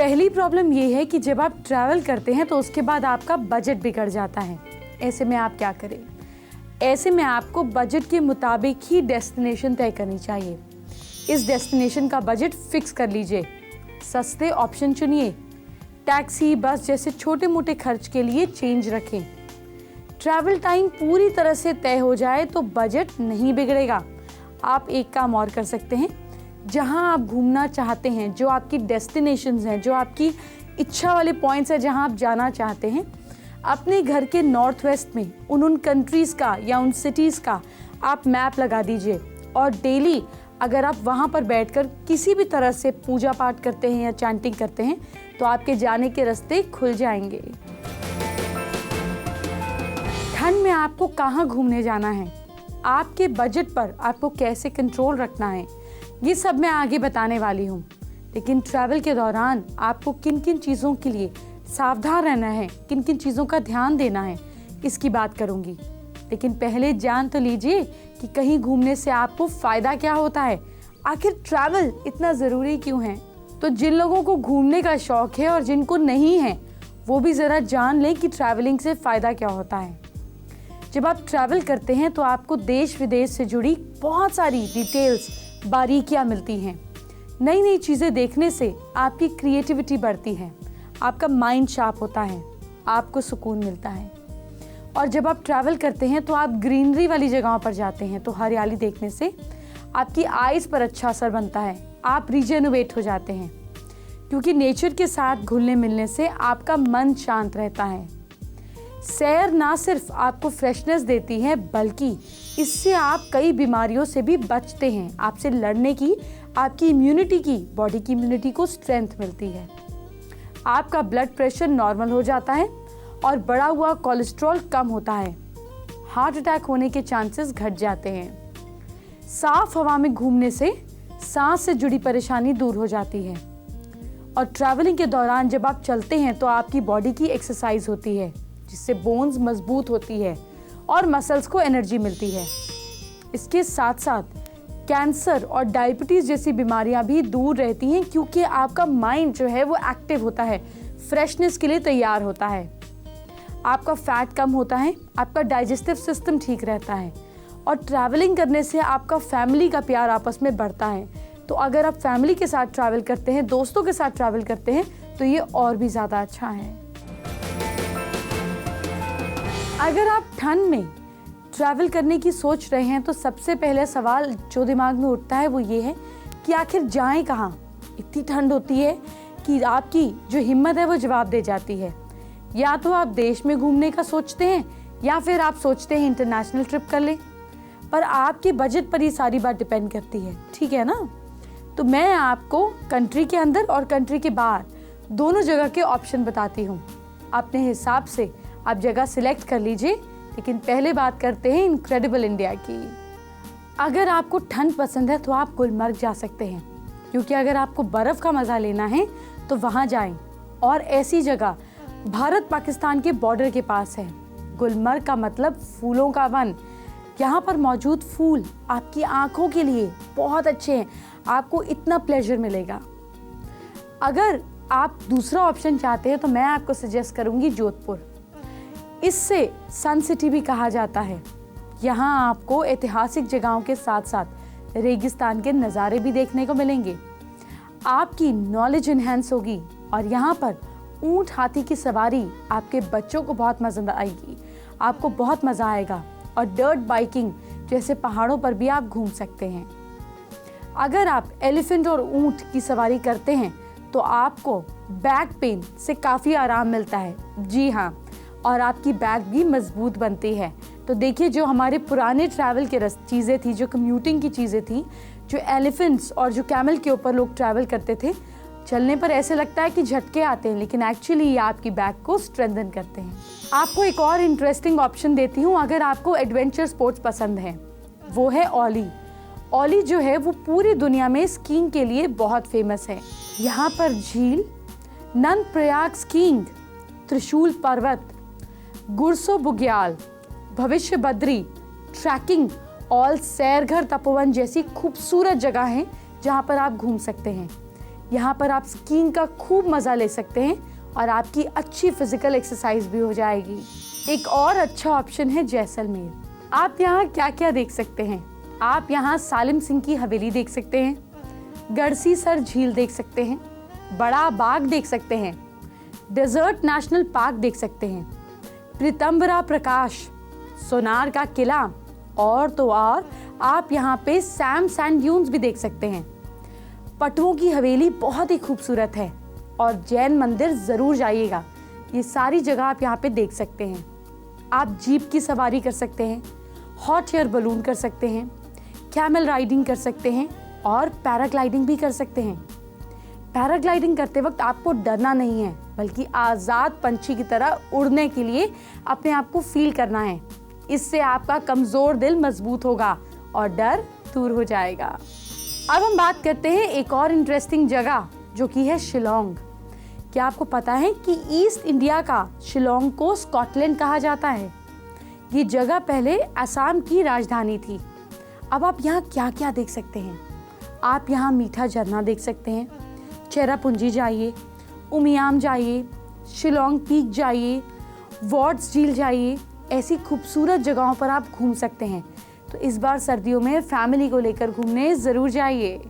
पहली प्रॉब्लम ये है कि जब आप ट्रैवल करते हैं तो उसके बाद आपका बजट बिगड़ जाता है। ऐसे में आप क्या करें? ऐसे में आपको बजट के मुताबिक ही डेस्टिनेशन तय करनी चाहिए। इस डेस्टिनेशन का बजट फिक्स कर लीजिए, सस्ते ऑप्शन चुनिए, टैक्सी बस जैसे छोटे मोटे खर्च के लिए चेंज रखें। ट्रैवल टाइम पूरी तरह से तय हो जाए तो बजट नहीं बिगड़ेगा। आप एक काम और कर सकते हैं, जहां आप घूमना चाहते हैं, जो आपकी डेस्टिनेशंस हैं, जो आपकी इच्छा वाले पॉइंट्स हैं जहां आप जाना चाहते हैं, अपने घर के नॉर्थ वेस्ट में उन कंट्रीज़ का या उन सिटीज़ का आप मैप लगा दीजिए और डेली अगर आप वहाँ पर बैठकर किसी भी तरह से पूजा पाठ करते हैं या चैंटिंग करते हैं तो आपके जाने के रास्ते खुल जाएंगे। ठंड में आपको कहाँ घूमने जाना है, आपके बजट पर आपको कैसे कंट्रोल रखना है, ये सब मैं आगे बताने वाली हूँ। लेकिन ट्रैवल के दौरान आपको किन किन चीज़ों के लिए सावधान रहना है, किन किन चीज़ों का ध्यान देना है, इसकी बात करूँगी। लेकिन पहले जान तो लीजिए कि कहीं घूमने से आपको फ़ायदा क्या होता है, आखिर ट्रैवल इतना ज़रूरी क्यों है। तो जिन लोगों को घूमने का शौक़ है और जिनको नहीं है वो भी ज़रा जान लें कि ट्रैवलिंग से फ़ायदा क्या होता है। जब आप ट्रैवल करते हैं तो आपको देश विदेश से जुड़ी बहुत सारी डिटेल्स, बारीकियाँ मिलती हैं। नई नई चीज़ें देखने से आपकी क्रिएटिविटी बढ़ती है, आपका माइंड शार्प होता है, आपको सुकून मिलता है। और जब आप ट्रैवल करते हैं तो आप ग्रीनरी वाली जगहों पर जाते हैं तो हरियाली देखने से आपकी आइज़ पर अच्छा असर बनता है, आप रिजेनोवेट हो जाते हैं, क्योंकि नेचर के साथ घुलने मिलने से आपका मन शांत रहता है। सैर ना सिर्फ आपको फ्रेशनेस देती है बल्कि इससे आप कई बीमारियों से भी बचते हैं, आपसे लड़ने की, आपकी इम्यूनिटी की, बॉडी की इम्यूनिटी को स्ट्रेंथ मिलती है। आपका ब्लड प्रेशर नॉर्मल हो जाता है और बढ़ा हुआ कोलेस्ट्रॉल कम होता है, हार्ट अटैक होने के चांसेस घट जाते हैं। साफ हवा में घूमने से सांस से जुड़ी परेशानी दूर हो जाती है। और ट्रैवलिंग के दौरान जब आप चलते हैं तो आपकी बॉडी की एक्सरसाइज होती है, जिससे बोन्स मजबूत होती है और मसल्स को एनर्जी मिलती है। इसके साथ साथ कैंसर और डायबिटीज़ जैसी बीमारियां भी दूर रहती हैं, क्योंकि आपका माइंड जो है वो एक्टिव होता है, फ्रेशनेस के लिए तैयार होता है। आपका फैट कम होता है, आपका डाइजेस्टिव सिस्टम ठीक रहता है और ट्रैवलिंग करने से आपका फैमिली का प्यार आपस में बढ़ता है। तो अगर आप फैमिली के साथ ट्रैवल करते हैं, दोस्तों के साथ ट्रैवल करते हैं तो ये और भी ज़्यादा अच्छा है। अगर आप ठंड में ट्रैवल करने की सोच रहे हैं तो सबसे पहले सवाल जो दिमाग में उठता है वो ये है कि आखिर जाएं कहाँ। इतनी ठंड होती है कि आपकी जो हिम्मत है वो जवाब दे जाती है। या तो आप देश में घूमने का सोचते हैं या फिर आप सोचते हैं इंटरनेशनल ट्रिप कर लें, पर आपके बजट पर ही सारी बात डिपेंड करती है, ठीक है ना। तो मैं आपको कंट्री के अंदर और कंट्री के बाहर दोनों जगह के ऑप्शन बताती हूँ। अपने हिसाब से आप जगह सिलेक्ट कर लीजिए। लेकिन पहले बात करते हैं इनक्रेडिबल इंडिया की। अगर आपको ठंड पसंद है तो आप गुलमर्ग जा सकते हैं, क्योंकि अगर आपको बर्फ़ का मज़ा लेना है तो वहाँ जाएं। और ऐसी जगह भारत पाकिस्तान के बॉर्डर के पास है। गुलमर्ग का मतलब फूलों का वन। यहाँ पर मौजूद फूल आपकी आंखों के लिए बहुत अच्छे हैं, आपको इतना प्लेजर मिलेगा। अगर आप दूसरा ऑप्शन चाहते हैं तो मैं आपको सजेस्ट करूँगी जोधपुर। इससे सन सिटी भी कहा जाता है। यहाँ आपको ऐतिहासिक जगहों के साथ साथ रेगिस्तान के नज़ारे भी देखने को मिलेंगे। आपकी नॉलेज इन्हेंस होगी और यहाँ पर ऊंट हाथी की सवारी आपके बच्चों को बहुत मज़ा आएगी, आपको बहुत मज़ा आएगा। और डर्ट बाइकिंग जैसे पहाड़ों पर भी आप घूम सकते हैं। अगर आप एलिफेंट और ऊंट की सवारी करते हैं तो आपको बैक पेन से काफ़ी आराम मिलता है। जी हाँ, और आपकी बैक भी मजबूत बनती है। तो देखिए, जो हमारे पुराने ट्रैवल के चीज़ें थी, जो कम्यूटिंग की चीज़ें थी, जो एलिफेंट्स और जो कैमल के ऊपर लोग ट्रैवल करते थे, चलने पर ऐसे लगता है कि झटके आते हैं, लेकिन एक्चुअली ये आपकी बैक को स्ट्रेंथन करते हैं। आपको एक और इंटरेस्टिंग ऑप्शन देती हूँ अगर आपको एडवेंचर स्पोर्ट्स पसंद है, वो है ओली। ओली जो है वो पूरी दुनिया में स्कीइंग के लिए बहुत फेमस है। यहाँ पर झील, नंद प्रयाग स्कीइंग, त्रिशूल पर्वत, गुरसो बुग्याल, भविष्य बद्री, ट्रैकिंग और सैरघर तपोवन जैसी खूबसूरत जगह हैं जहाँ पर आप घूम सकते हैं। यहाँ पर आप स्कीइंग का खूब मज़ा ले सकते हैं और आपकी अच्छी फिजिकल एक्सरसाइज भी हो जाएगी। एक और अच्छा ऑप्शन है जैसलमेर। आप यहाँ क्या क्या देख सकते हैं? आप यहाँ सालिम सिंह की हवेली देख सकते हैं, गढ़सी सर झील देख सकते हैं, बड़ा बाग देख सकते हैं, डेजर्ट नेशनल पार्क देख सकते हैं, पीताम्बरा प्रकाश, सोनार का किला और तो और आप यहाँ पे सैम सैंड ड्यून्स भी देख सकते हैं। पटवों की हवेली बहुत ही खूबसूरत है और जैन मंदिर ज़रूर जाइएगा। ये सारी जगह आप यहाँ पे देख सकते हैं। आप जीप की सवारी कर सकते हैं, हॉट एयर बलून कर सकते हैं, कैमल राइडिंग कर सकते हैं और पैराग्लाइडिंग भी कर सकते हैं। पैराग्लाइडिंग करते वक्त आपको डरना नहीं है, बल्कि आज़ाद पंछी की तरह उड़ने के लिए अपने आप को फील करना है। इससे आपका कमज़ोर दिल मजबूत होगा और डर दूर हो जाएगा। अब हम बात करते हैं एक और इंटरेस्टिंग जगह जो कि है शिलोंग। क्या आपको पता है कि ईस्ट इंडिया का शिलोंग को स्कॉटलैंड कहा जाता है? ये जगह पहले असम की राजधानी थी। अब आप यहाँ क्या क्या देख सकते हैं? आप यहाँ मीठा झरना देख सकते हैं, चेरापूंजी जाइए, उमियाम जाइए, शिलोंग पीक जाइए, वॉर्ड्स झील जाइए। ऐसी खूबसूरत जगहों पर आप घूम सकते हैं। तो इस बार सर्दियों में फैमिली को लेकर घूमने ज़रूर जाइए।